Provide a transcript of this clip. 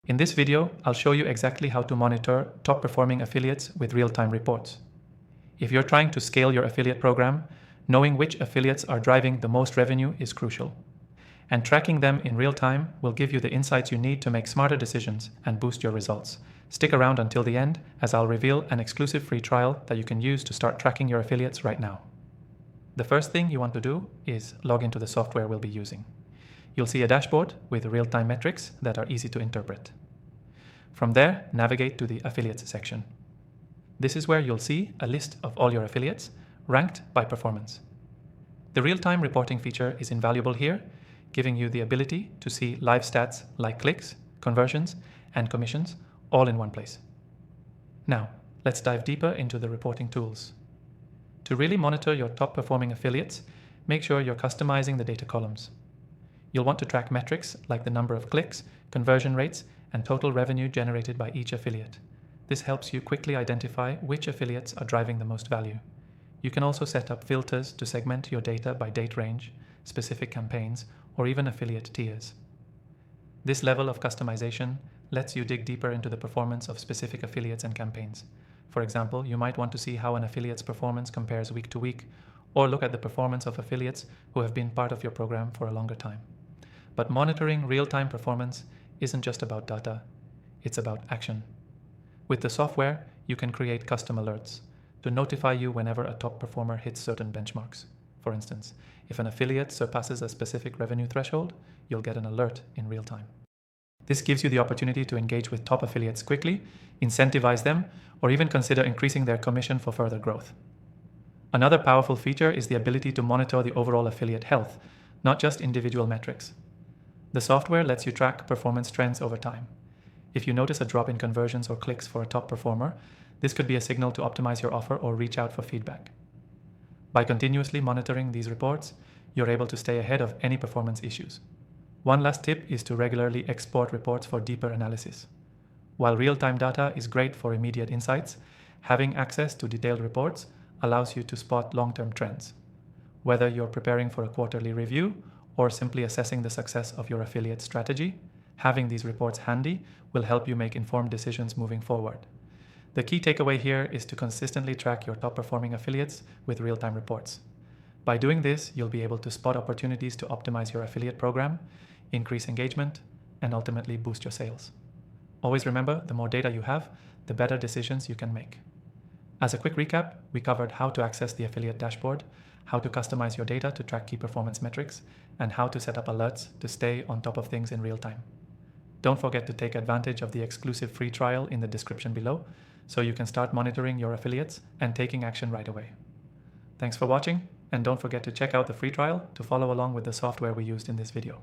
In this video, I'll show you exactly how to monitor top performing affiliates with real-time reports. If you're trying to scale your affiliate program, knowing which affiliates are driving the most revenue is crucial. And tracking them in real time will give you the insights you need to make smarter decisions and boost your results. Stick around until the end, as I'll reveal an exclusive free trial that you can use to start tracking your affiliates right now. The first thing you want to do is log into the software we'll be using. You'll see a dashboard with real-time metrics that are easy to interpret. From there, navigate to the Affiliates section. This is where you'll see a list of all your affiliates, ranked by performance. The real-time reporting feature is invaluable here, giving you the ability to see live stats like clicks, conversions, and commissions all in one place. Now, let's dive deeper into the reporting tools. To really monitor your top-performing affiliates, make sure you're customizing the data columns. You'll want to track metrics like the number of clicks, conversion rates, and total revenue generated by each affiliate. This helps you quickly identify which affiliates are driving the most value. You can also set up filters to segment your data by date range, specific campaigns, or even affiliate tiers. This level of customization lets you dig deeper into the performance of specific affiliates and campaigns. For example, you might want to see how an affiliate's performance compares week to week, or look at the performance of affiliates who have been part of your program for a longer time. But monitoring real-time performance isn't just about data, it's about action. With the software, you can create custom alerts to notify you whenever a top performer hits certain benchmarks. For instance, if an affiliate surpasses a specific revenue threshold, you'll get an alert in real time. This gives you the opportunity to engage with top affiliates quickly, incentivize them, or even consider increasing their commission for further growth. Another powerful feature is the ability to monitor the overall affiliate health, not just individual metrics. The software lets you track performance trends over time. If you notice a drop in conversions or clicks for a top performer, this could be a signal to optimize your offer or reach out for feedback. By continuously monitoring these reports, you're able to stay ahead of any performance issues. One last tip is to regularly export reports for deeper analysis. While real-time data is great for immediate insights, having access to detailed reports allows you to spot long-term trends. Whether you're preparing for a quarterly review or simply assessing the success of your affiliate strategy, having these reports handy will help you make informed decisions moving forward. The key takeaway here is to consistently track your top-performing affiliates with real-time reports. By doing this, you'll be able to spot opportunities to optimize your affiliate program, increase engagement, and ultimately boost your sales. Always remember, the more data you have, the better decisions you can make. As a quick recap, we covered how to access the affiliate dashboard, how to customize your data to track key performance metrics, and how to set up alerts to stay on top of things in real time. Don't forget to take advantage of the exclusive free trial in the description below, so you can start monitoring your affiliates and taking action right away. Thanks for watching, and don't forget to check out the free trial to follow along with the software we used in this video.